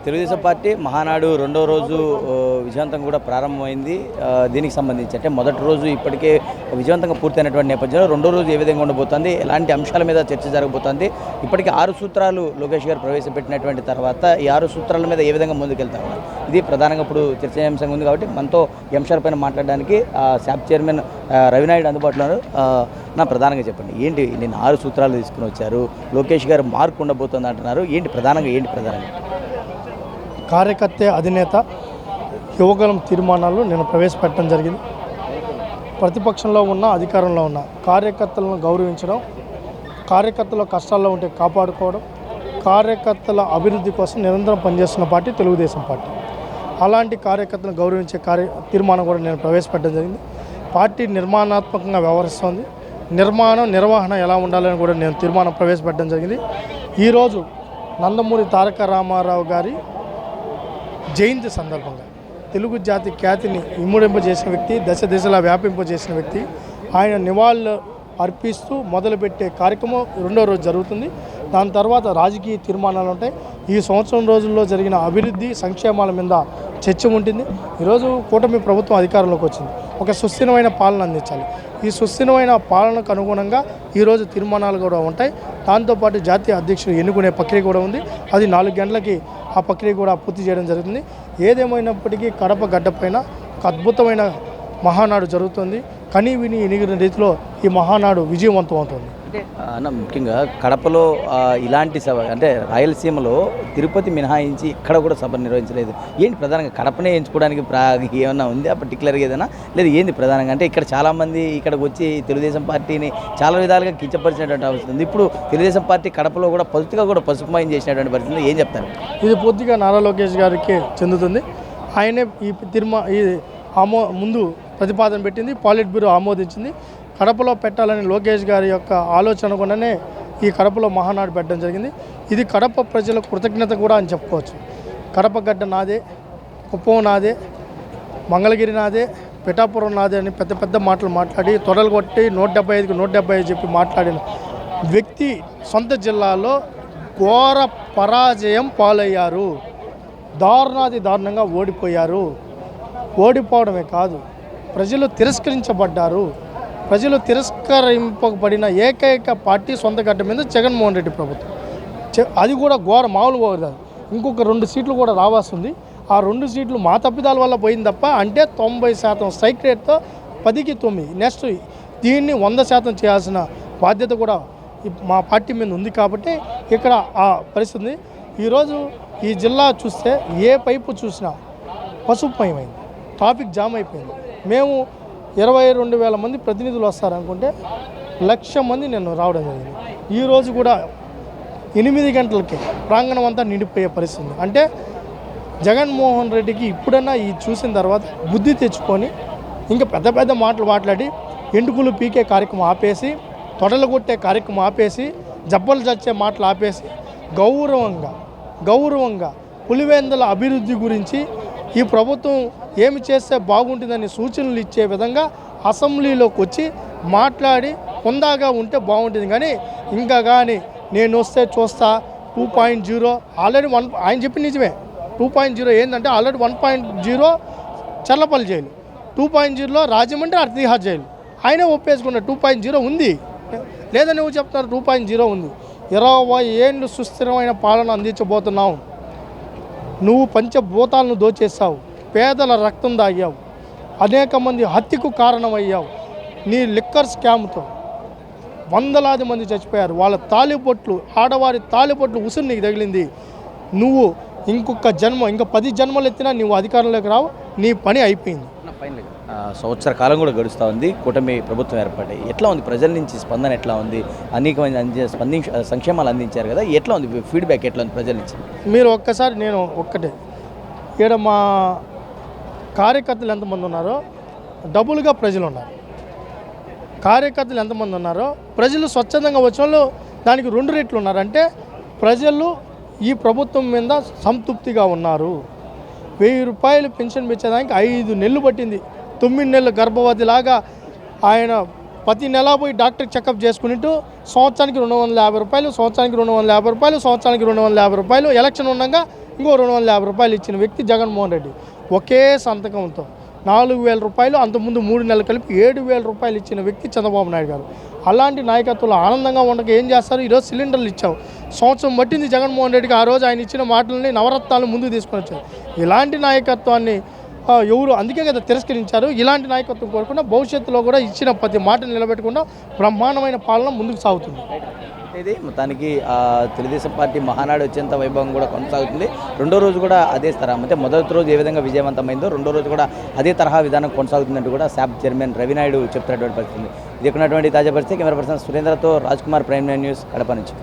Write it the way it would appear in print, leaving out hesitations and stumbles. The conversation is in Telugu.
తెలుగుదేశం పార్టీ మహానాడు రెండో రోజు విజయవంతంగా కూడా ప్రారంభమైంది. దీనికి సంబంధించి అంటే మొదటి రోజు ఇప్పటికే విజయవంతంగా పూర్తయినటువంటి నేపథ్యంలో రెండో రోజు ఏ విధంగా ఉండబోతోంది, ఎలాంటి అంశాల మీద చర్చ జరగబోతోంది, ఇప్పటికే 6 సూత్రాలు లోకేష్ గారు ప్రవేశపెట్టినటువంటి తర్వాత ఈ 6 సూత్రాల మీద ఏ విధంగా ముందుకెళ్తా ఉన్నారు, ఇది ప్రధానంగా ఇప్పుడు చర్చనీయాంశంగా ఉంది. కాబట్టి మనతో ఈ అంశాలపైన మాట్లాడడానికి శాప్ చైర్మన్ రవినాయుడు అందుబాటులో ఉన్నారు. నా ప్రధానంగా చెప్పండి, ఏంటి నేను 6 సూత్రాలు తీసుకుని వచ్చారు, లోకేష్ గారు మార్పు ఉండబోతోంది అంటున్నారు, ఏంటి ప్రధానంగా కార్యకర్త అధినేత యువగలం తీర్మానాలు నేను ప్రవేశపెట్టడం జరిగింది. ప్రతిపక్షంలో ఉన్న అధికారంలో ఉన్న కార్యకర్తలను గౌరవించడం, కార్యకర్తల కష్టాల్లో ఉంటే కాపాడుకోవడం, కార్యకర్తల అభివృద్ధి కోసం నిరంతరం పనిచేస్తున్న పార్టీ తెలుగుదేశం పార్టీ. అలాంటి కార్యకర్తలను గౌరవించే తీర్మానం కూడా నేను ప్రవేశపెట్టడం జరిగింది. పార్టీ నిర్మాణాత్మకంగా వ్యవహరిస్తోంది. నిర్వహణ ఎలా ఉండాలని కూడా నేను తీర్మానం ప్రవేశపెట్టడం జరిగింది. ఈరోజు నందమూరి తారక రామారావు గారి జయంతి సందర్భంగా తెలుగు జాతి ఖ్యాతిని ఇమ్ముడింపజేసిన వ్యక్తి, దశలా వ్యాపింపజేసిన వ్యక్తి, ఆయన నివాళులు అర్పిస్తూ మొదలుపెట్టే కార్యక్రమం రెండో రోజు జరుగుతుంది. దాని తర్వాత రాజకీయ తీర్మానాలు ఉంటాయి. ఈ సంవత్సరం రోజుల్లో జరిగిన అభివృద్ధి సంక్షేమాల మీద చర్చ ఉంటుంది. ఈరోజు కూటమి ప్రభుత్వం అధికారంలోకి వచ్చింది. ఒక సుస్థిరమైన పాలన అందించాలి. ఈ సుస్థిరమైన పాలనకు అనుగుణంగా ఈరోజు తీర్మానాలు కూడా ఉంటాయి. దాంతోపాటు జాతీయ అధ్యక్షుడు ఎన్నుకునే ప్రక్రియ కూడా ఉంది. అది 4 గంటలకి ఆ ప్రక్రియ కూడా పూర్తి చేయడం జరుగుతుంది. ఏదేమైనప్పటికీ కడప గడ్డపైన ఒక అద్భుతమైన మహానాడు జరుగుతుంది. కనీ విని ఎనిగిన రీతిలో ఈ మహానాడు విజయవంతం అవుతుంది. అంటే అన్న ముఖ్యంగా కడపలో ఇలాంటి సభ అంటే రాయలసీమలో తిరుపతి మినహాయించి ఇక్కడ కూడా సభ నిర్వహించలేదు. ఏంటి ప్రధానంగా కడపనే ఎంచుకోవడానికి ఏమన్నా ఉంది పర్టికులర్గా ఏదైనా లేదు ఏంది ప్రధానంగా? అంటే ఇక్కడ చాలామంది ఇక్కడికి వచ్చి తెలుగుదేశం పార్టీని చాలా విధాలుగా కించపరిచినటువంటి అవసరం ఉంది. ఇప్పుడు తెలుగుదేశం పార్టీ కడపలో కూడా పూర్తిగా కూడా పసుపుమయం చేసినటువంటి పరిస్థితి ఏం చెప్తారు? ఇది పూర్తిగా నారా లోకేష్ గారికి చెందుతుంది. ఆయనే ఈ ముందు ప్రతిపాదన పెట్టింది, పాలిట్ బ్యూరో ఆమోదించింది. కడపలో పెట్టాలని లోకేష్ గారి యొక్క ఆలోచన కూడానే ఈ కడపలో మహానాడు పెట్టడం జరిగింది. ఇది కడప ప్రజలకు కృతజ్ఞత కూడా అని చెప్పుకోవచ్చు. కడప గడ్డ నాదే, కుప్పం నాదే, మంగళగిరి నాదే, పిఠాపురం నాదే అని పెద్ద పెద్ద మాటలు మాట్లాడి తొడలు కొట్టి 175కి 175 చెప్పి మాట్లాడిన వ్యక్తి సొంత జిల్లాలో ఘోర పరాజయం పాలయ్యారు. దారుణంగా ఓడిపోయారు. ఓడిపోవడమే కాదు, ప్రజలు తిరస్కరించబడ్డారు. ప్రజలు తిరస్కరింపబడిన ఏకైక పార్టీ సొంత గడ్డ మీద జగన్మోహన్ రెడ్డి ప్రభుత్వం. అది కూడా మామూలుగా కాదు. ఇంకొక 2 సీట్లు కూడా రావాల్సింది. ఆ 2 సీట్లు మా తప్పిదాల వల్ల పోయింది తప్ప, అంటే 90% స్ట్రైక్ రేట్తో 10కి 9. నెక్స్ట్ దీన్ని 100% చేయాల్సిన బాధ్యత కూడా మా పార్టీ మీద ఉంది. కాబట్టి ఇక్కడ ఆ పరిస్థితి. ఈరోజు ఈ జిల్లా చూస్తే ఏ పైపు చూసినా పసుపుమయమైంది, ట్రాఫిక్ జామ్ అయిపోయింది. మేము 22,000 మంది ప్రతినిధులు వస్తారనుకుంటే 1,00,000 మంది నేను రావడం జరిగింది. ఈరోజు కూడా 8 గంటలకే ప్రాంగణం అంతా నిండిపోయే పరిస్థితి. అంటే జగన్మోహన్ రెడ్డికి ఇప్పుడన్నా ఈ చూసిన తర్వాత బుద్ధి తెచ్చుకొని ఇంకా పెద్ద మాటలు మాట్లాడి ఎంటుకులు పీకే కార్యక్రమం ఆపేసి, తొడలు కొట్టే కార్యక్రమం ఆపేసి, జబ్బలు చచ్చే మాటలు ఆపేసి గౌరవంగా పులివెందుల అభివృద్ధి గురించి ఈ ప్రభుత్వం ఏమి చేస్తే బాగుంటుందని సూచనలు ఇచ్చే విధంగా అసెంబ్లీలోకి వచ్చి మాట్లాడి హుందాగా ఉంటే బాగుంటుంది. కానీ నేను వస్తే చూస్తా 2.0 ఆల్రెడీ ఆయన చెప్పి నిజమే. 2.0 ఏంటంటే ఆల్రెడీ 1.0 చల్లపల్లి జైలు, 2.0లో రాజమండ్రి అతిహార్ జైలు. ఆయనే ఒప్పేసుకున్న 2.0 ఉంది. లేదని నువ్వు చెప్తారు 2.0 ఉంది. 20 ఏళ్ళు సుస్థిరమైన పాలన అందించబోతున్నావు. నువ్వు పంచభూతాలను దోచేస్తావు, పేదల రక్తం దాగావు, అనేక మంది హత్యకు కారణమయ్యావు. నీ లిక్కర్ స్కామ్తో వందలాది మంది చచ్చిపోయారు. వాళ్ళ తాలిబొట్లు, ఆడవారి తాలిబొట్లు ఉసురు నీకు తగిలింది. నువ్వు ఇంకా 10 జన్మలు ఎత్తినా నువ్వు అధికారంలోకి రావు. నీ పని అయిపోయింది. సంవత్సర కాలం కూడా గడుస్తూ ఉంది కూటమి ప్రభుత్వం ఏర్పడి. ఎట్లా ఉంది ప్రజల నుంచి స్పందన? ఎట్లా ఉంది? అనేకమంది సంక్షేమాలు అందించారు కదా, ఎట్లా ఉంది ఫీడ్బ్యాక్? ఎట్లా ఉంది ప్రజల నుంచి? మీరు ఒక్కసారి నేను ఒక్కటే ఇక్కడ మా కార్యకర్తలు ఎంతమంది ఉన్నారో డబుల్గా ప్రజలు ఉన్నారు. కార్యకర్తలు ఎంతమంది ఉన్నారో ప్రజలు స్వచ్ఛందంగా వచ్చిన వాళ్ళు దానికి 2 రెట్లు ఉన్నారంటే ప్రజలు ఈ ప్రభుత్వం మీద సంతృప్తిగా ఉన్నారు. 1000 రూపాయలు పెన్షన్ పెంచేదానికి 5 నెలలు పట్టింది. 9 నెలల గర్భవతిలాగా ఆయన ప్రతి నెల పోయి డాక్టర్ చెకప్ చేసుకుంటూ సంవత్సరానికి 250 రూపాయలు, సంవత్సరానికి 250 రూపాయలు, సంవత్సరానికి 250 రూపాయలు, ఎలక్షన్ ఉండగా ఇంకో 250 రూపాయలు ఇచ్చిన వ్యక్తి జగన్మోహన్ రెడ్డి. ఒకే సంతకంతో 4,000 రూపాయలు, అంతకుముందు 3 నెలలు కలిపి 7,000 రూపాయలు ఇచ్చిన వ్యక్తి చంద్రబాబు నాయుడు గారు. అలాంటి నాయకత్వంలో ఆనందంగా ఉండక ఏం చేస్తారు? ఈరోజు సిలిండర్లు ఇచ్చాం, సంవత్సరం పట్టింది జగన్మోహన్ రెడ్డికి. ఆ రోజు ఆయన ఇచ్చిన మాటలని నవరత్నాలు ముందుకు తీసుకొని వచ్చారు. ఇలాంటి నాయకత్వాన్ని ఎవరు అందుకే కదా తిరస్కరించారు. ఇలాంటి నాయకత్వం కోరుకున్నా భవిష్యత్తులో కూడా ఇచ్చిన ప్రతి మాటను నిలబెట్టకుండా బ్రహ్మాండమైన పాలన ముందుకు సాగుతుంది. ఇది మొత్తానికి తెలుగుదేశం పార్టీ మహానాడు వచ్చేంత వైభవం కూడా కొనసాగుతుంది. రెండో రోజు కూడా అదే తరహా, అంటే మొదటి రోజు ఏ విధంగా విజయవంతమైందో రెండో రోజు కూడా అదే తరహా విధానం కొనసాగుతుందంటూ కూడా శాప్ చైర్మన్ రవినాయుడు చెప్తున్నటువంటి పరిస్థితి. ఇది ఉన్నటువంటి తాజా పరిస్థితి. కెమెరా పర్సన్ సురేంద్రతో రాజ్ కుమార్, ప్రైమ్9 న్యూస్, కడప నుంచి.